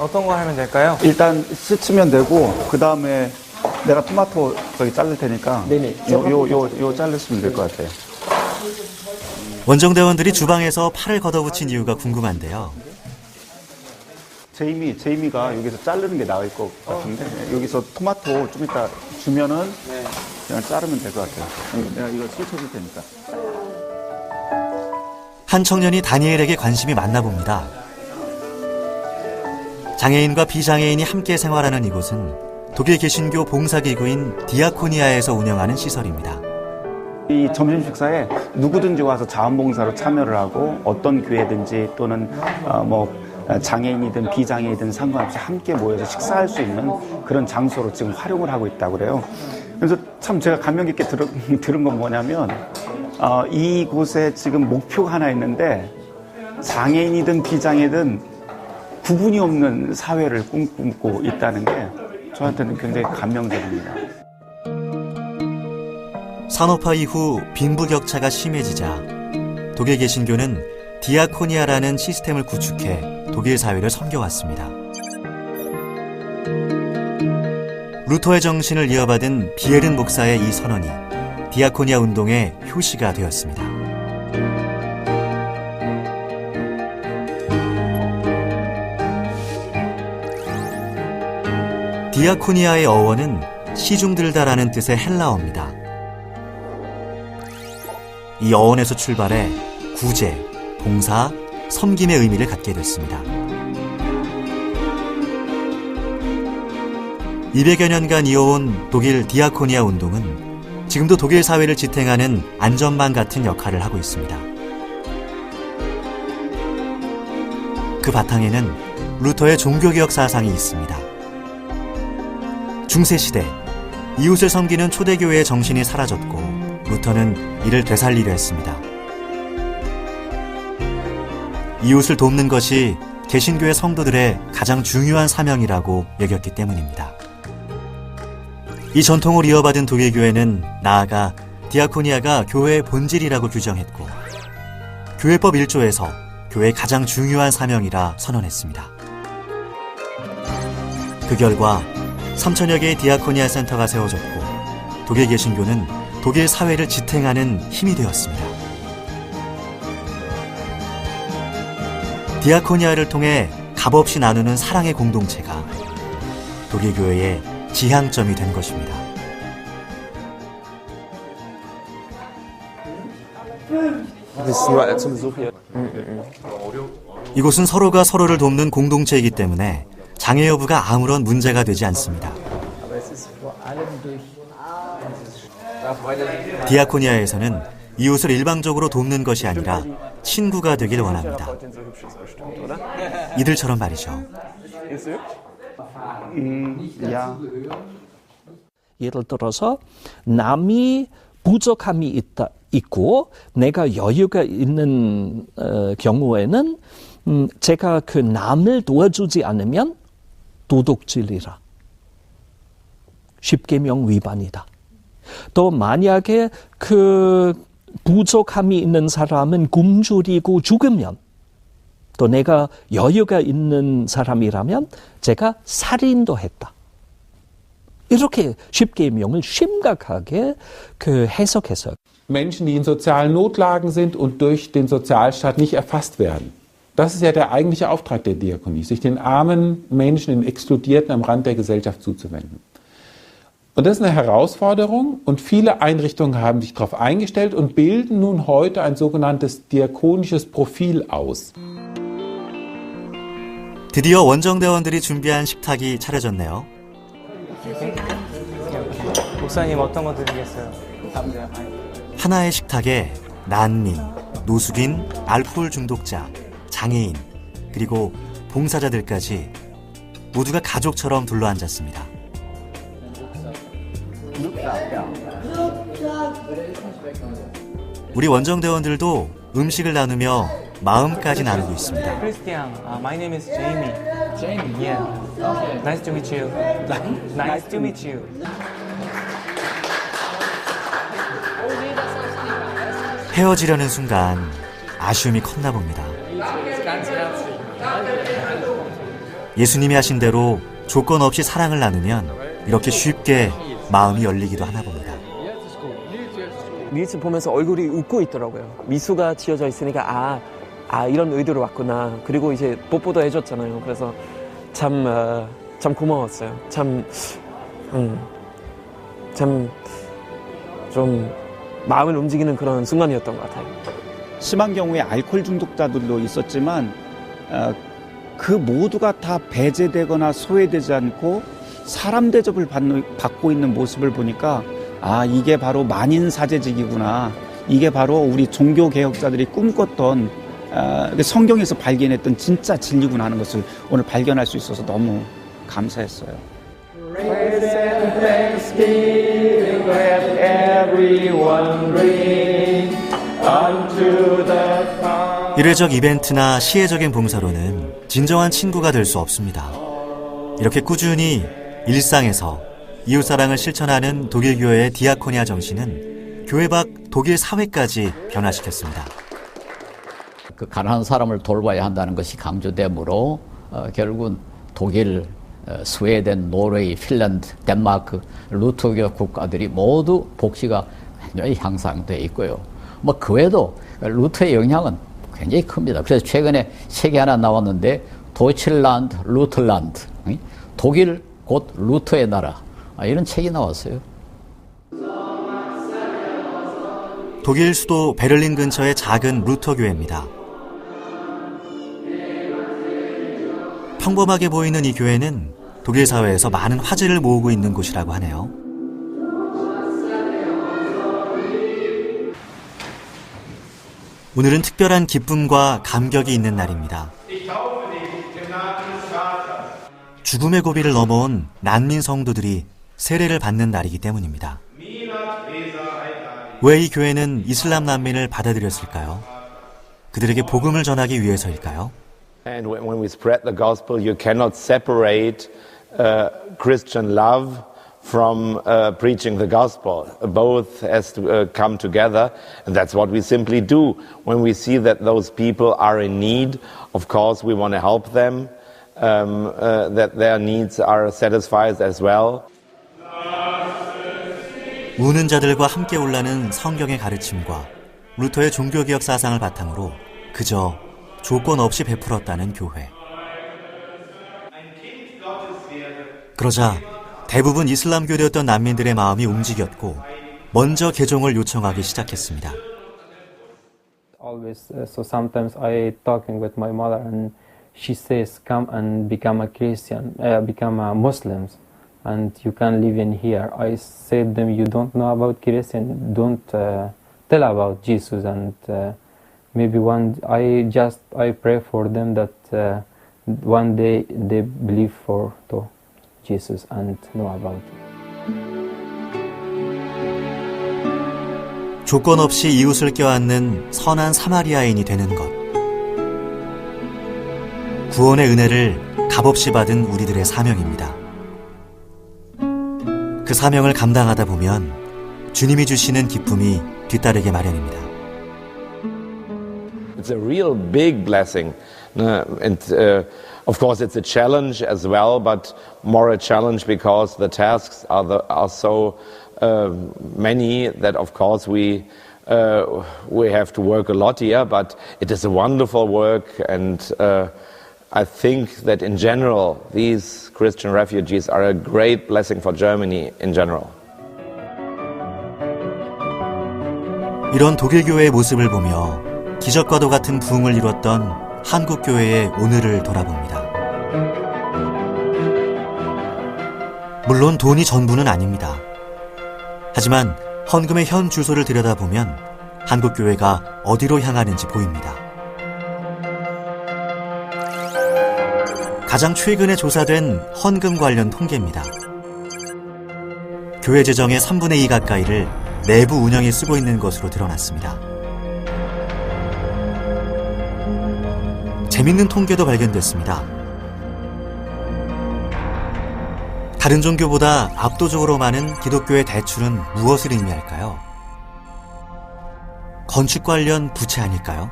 어떤 거 하면 될까요? 일단 씻으면 되고 그 다음에 내가 토마토 저기 자를 테니까 요 자르시면 될 것 같아요. 원정대원들이 주방에서 팔을 걷어붙인 이유가 궁금한데요. 제이미가 여기서 자르는 게 나을 것 같은데 여기서 토마토 좀 이따 주면은 그냥 자르면 될 것 같아요. 내가 이거 씻어줄 테니까. 한 청년이 다니엘에게 관심이 많나 봅니다. 장애인과 비장애인이 함께 생활하는 이곳은 독일 개신교 봉사기구인 디아코니아에서 운영하는 시설입니다. 이 점심 식사에 누구든지 와서 자원봉사로 참여를 하고 어떤 교회든지 또는 장애인이든 비장애인이든 상관없이 함께 모여서 식사할 수 있는 그런 장소로 지금 활용을 하고 있다고 그래요. 그래서 참 제가 감명 깊게 들은 건 뭐냐면 이곳에 지금 목표가 하나 있는데 장애인이든 비장애든 구분이 없는 사회를 꿈꾸고 있다는 게 저한테는 굉장히 감명적입니다. 산업화 이후 빈부격차가 심해지자 독일 개신교는 디아코니아라는 시스템을 구축해 독일 사회를 섬겨왔습니다. 루터의 정신을 이어받은 비에른 목사의 이 선언이 디아코니아 운동의 효시가 되었습니다. 디아코니아의 어원은 시중들다라는 뜻의 헬라어입니다. 이 어원에서 출발해 구제, 봉사, 섬김의 의미를 갖게 됐습니다. 200여 년간 이어온 독일 디아코니아 운동은 지금도 독일 사회를 지탱하는 안전망 같은 역할을 하고 있습니다. 그 바탕에는 루터의 종교개혁 사상이 있습니다. 중세시대, 이웃을 섬기는 초대교회의 정신이 사라졌고 루터는 이를 되살리려 했습니다. 이웃을 돕는 것이 개신교의 성도들의 가장 중요한 사명이라고 여겼기 때문입니다. 이 전통을 이어받은 독일교회는 나아가 디아코니아가 교회의 본질이라고 규정했고 교회법 1조에서 교회의 가장 중요한 사명이라 선언했습니다. 그 결과 3,000여 개의 디아코니아 센터가 세워졌고 독일 개신교는 독일 사회를 지탱하는 힘이 되었습니다. 디아코니아를 통해 값없이 나누는 사랑의 공동체가 독일 교회의 지향점이 된 것입니다. 이곳은 서로가 서로를 돕는 공동체이기 때문에 장애 여부가 아무런 문제가 되지 않습니다. 디아코니아에서는 이웃을 일방적으로 돕는 것이 아니라 친구가 되길 원합니다. 이들처럼 말이죠. 예를 들어서 남이 부족함이 있고 내가 여유가 있는 경우에는 제가 그 남을 도와주지 않으면 도둑질이라. 십계명 위반이다. 또 만약에 그 부족함이 있는 사람은 굶주리고 죽으면 또 내가 여유가 있는 사람이라면 제가 살인도 했다. 이렇게 십계명을 심각하게 해석해서 Menschen, die in sozialen Notlagen sind und durch den Sozialstaat nicht erfasst werden. Das ist ja der eigentliche Auftrag der Diakonie, sich den armen Menschen, den Exkludierten am Rand der Gesellschaft zuzuwenden. Und das ist eine Herausforderung und viele Einrichtungen haben sich darauf eingestellt und bilden nun heute ein sogenanntes diakonisches Profil aus. 드디어 원정대원들이 준비한 식탁이 차려졌네요. 목사님 어떤 거 드리겠어요? 하나의 식탁에 난민, 노숙인, 알코올 중독자, 장애인, 그리고 봉사자들까지 모두가 가족처럼 둘러앉았습니다. 우리 원정대원들도 음식을 나누며 마음까지 나누고 있습니다. Christian, my name is Jamie. Jamie? Yeah. Nice to meet you. Nice to meet you. 헤어지려는 순간 아쉬움이 컸나 봅니다. 예수님이 하신 대로 조건 없이 사랑을 나누면 이렇게 쉽게 마음이 열리기도 하나 봅니다. 릴스 보면서 얼굴이 웃고 있더라고요. 미소가 지어져 있으니까 이런 의도로 왔구나. 그리고 이제 뽀뽀도 해줬잖아요. 그래서 참 고마웠어요. 참 좀 마음을 움직이는 그런 순간이었던 것 같아요. 심한 경우에 알코올 중독자들도 있었지만 그 모두가 다 배제되거나 소외되지 않고 사람 대접을 받고 있는 모습을 보니까 이게 바로 만인사제직이구나. 이게 바로 우리 종교개혁자들이 꿈꿨던 성경에서 발견했던 진짜 진리구나 하는 것을 오늘 발견할 수 있어서 너무 감사했어요. 일회적 이벤트나 시혜적인 봉사로는 진정한 친구가 될 수 없습니다. 이렇게 꾸준히 일상에서 이웃사랑을 실천하는 독일교회의 디아코니아 정신은 교회 밖 독일 사회까지 변화시켰습니다. 그 가난한 사람을 돌봐야 한다는 것이 강조되므로 결국은 독일, 스웨덴, 노르웨이, 핀란드, 덴마크, 루터교 국가들이 모두 복지가 굉장히 향상되어 있고요. 그 외에도 루터의 영향은 굉장히 큽니다. 그래서 최근에 책이 하나 나왔는데 도이칠란드, 루터란드, 독일 곧 루터의 나라, 이런 책이 나왔어요. 독일 수도 베를린 근처의 작은 루터 교회입니다. 평범하게 보이는 이 교회는 독일 사회에서 많은 화제를 모으고 있는 곳이라고 하네요. 오늘은 특별한 기쁨과 감격이 있는 날입니다. 죽음의 고비를 넘어온 난민 성도들이 세례를 받는 날이기 때문입니다. 왜 이 교회는 이슬람 난민을 받아들였을까요? 그들에게 복음을 전하기 위해서일까요? And when we spread the gospel, you cannot separate Christian love from preaching the gospel. Both has to come together, and that's what we simply do. When we see that those people are in need, of course we want to help them, that their needs are satisfied as well. 우는 자들과 함께 올라는 성경의 가르침과 루터의 종교개혁 사상을 바탕으로 그저 조건 없이 베풀었다는 교회. 그러자 대부분 이슬람교되었던 난민들의 마음이 움직였고 먼저 개종을 요청하기 시작했습니다. Always, so sometimes I talking with my mother and she says, "Come and become a Christian, become a Muslims, and you can live in here." I said them, "You don't know about Christian, don't tell about Jesus." And maybe I pray for them that one day they believe to Jesus and know about it. 조건 없이 이웃을 껴안는 선한 사마리아인이 되는 것. 구원의 은혜를 값없이 받은 우리들의 사명입니다. 그 사명을 감당하다 보면 주님이 주시는 기쁨이 뒤따르게 마련입니다. It's a real big blessing. And of course it's a challenge as well, but more a challenge because the tasks are so many that of course we have to work a lot here, but it is a wonderful work, and I think that in general these Christian refugees are a great blessing for Germany in general. 이런 독일 교회의 모습을 보며 기적과도 같은 부흥을 이뤘던 한국 교회의 오늘을 돌아봅니다. 물론 돈이 전부는 아닙니다. 하지만 헌금의 현 주소를 들여다보면 한국 교회가 어디로 향하는지 보입니다. 가장 최근에 조사된 헌금 관련 통계입니다. 교회 재정의 3분의 2 가까이를 내부 운영에 쓰고 있는 것으로 드러났습니다. 재밌는 통계도 발견됐습니다. 다른 종교보다 압도적으로 많은 기독교의 대출은 무엇을 의미할까요? 건축 관련 부채 아닐까요?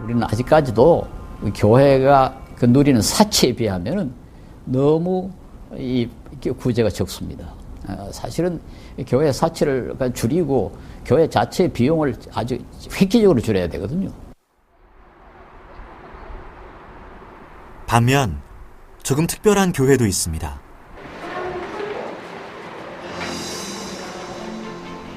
우리는 아직까지도 교회가 그 누리는 사치에 비하면 너무 이 구제가 적습니다. 사실은 교회 사치를 줄이고 교회 자체의 비용을 아주 획기적으로 줄여야 되거든요. 반면 조금 특별한 교회도 있습니다.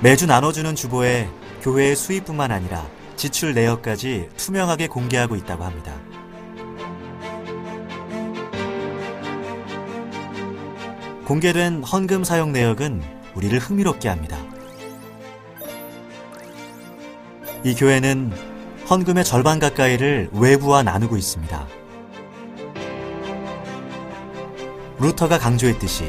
매주 나눠주는 주보에 교회의 수입뿐만 아니라 지출 내역까지 투명하게 공개하고 있다고 합니다. 공개된 헌금 사용 내역은 우리를 흥미롭게 합니다. 이 교회는 헌금의 절반 가까이를 외부와 나누고 있습니다. 루터가 강조했듯이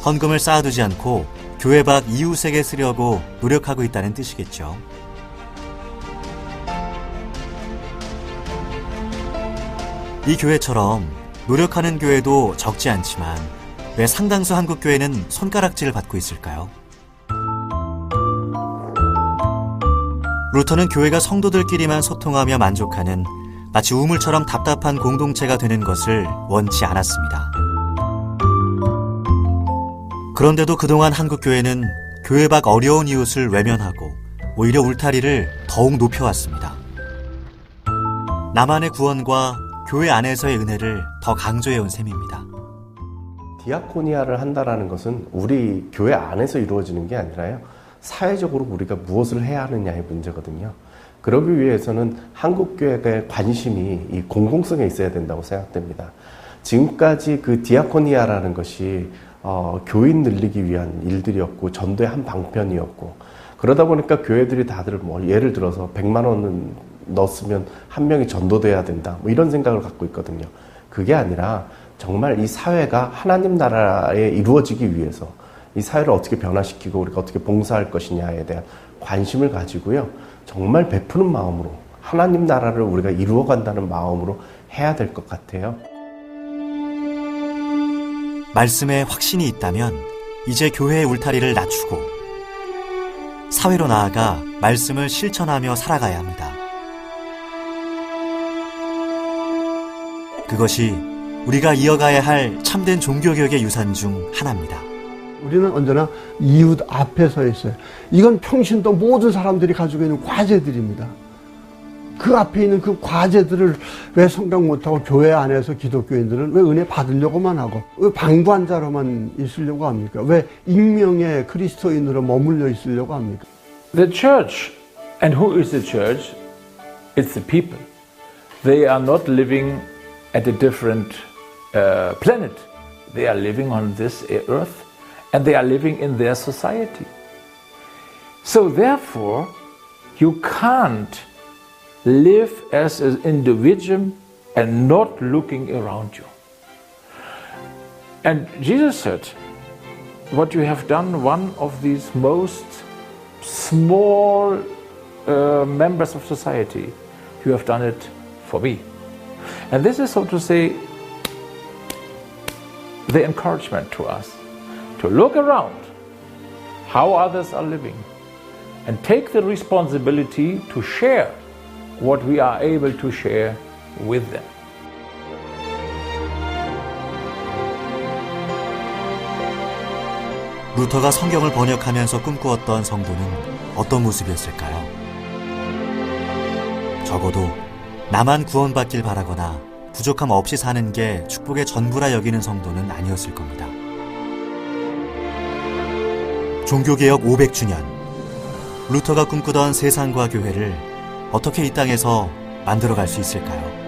헌금을 쌓아두지 않고 교회 밖 이웃에게 쓰려고 노력하고 있다는 뜻이겠죠. 이 교회처럼 노력하는 교회도 적지 않지만 왜 상당수 한국 교회는 손가락질을 받고 있을까요? 루터는 교회가 성도들끼리만 소통하며 만족하는 마치 우물처럼 답답한 공동체가 되는 것을 원치 않았습니다. 그런데도 그동안 한국 교회는 교회 밖 어려운 이웃을 외면하고 오히려 울타리를 더욱 높여왔습니다. 나만의 구원과 교회 안에서의 은혜를 더 강조해온 셈입니다. 디아코니아를 한다라는 것은 우리 교회 안에서 이루어지는 게 아니라요, 사회적으로 우리가 무엇을 해야 하느냐의 문제거든요. 그러기 위해서는 한국교회의 관심이 이 공공성에 있어야 된다고 생각됩니다. 지금까지 그 디아코니아라는 것이 교인 늘리기 위한 일들이었고 전도의 한 방편이었고, 그러다 보니까 교회들이 다들 뭐 예를 들어서 100만 원은 넣었으면 한 명이 전도돼야 된다, 뭐 이런 생각을 갖고 있거든요. 그게 아니라 정말 이 사회가 하나님 나라에 이루어지기 위해서 이 사회를 어떻게 변화시키고 우리가 어떻게 봉사할 것이냐에 대한 관심을 가지고요, 정말 베푸는 마음으로 하나님 나라를 우리가 이루어간다는 마음으로 해야 될 것 같아요. 말씀에 확신이 있다면 이제 교회의 울타리를 낮추고 사회로 나아가 말씀을 실천하며 살아가야 합니다. 그것이 우리가 이어가야 할 참된 종교개혁의 유산 중 하나입니다. 우리는 언제나 이웃 앞에 서 있어요. 이건 평신도 모든 사람들이 가지고 있는 과제들입니다. 그 앞에 있는 그 과제들을 왜 성장 못하고 교회 안에서 기독교인들은 왜 은혜 받으려고만 하고 왜 방관자로만 있으려고 합니까? 왜 익명의 그리스도인으로 머물러 있으려고 합니까? The church, and who is the church? It's the people. They are not living at a different planet. They are living on this earth and they are living in their society. So therefore, you can't live as an individual and not looking around you. And Jesus said, what you have done, one of these most small members of society, you have done it for me. And this is, so to say, the encouragement to us to look around how others are living and take the responsibility to share what we are able to share with them. 루터가 성경을 번역하면서 꿈꾸었던 성도는 어떤 모습이었을까요? 적어도 나만 구원받길 바라거나 부족함 없이 사는 게 축복의 전부라 여기는 성도는 아니었을 겁니다. 종교개혁 500주년, 루터가 꿈꾸던 세상과 교회를 어떻게 이 땅에서 만들어갈 수 있을까요?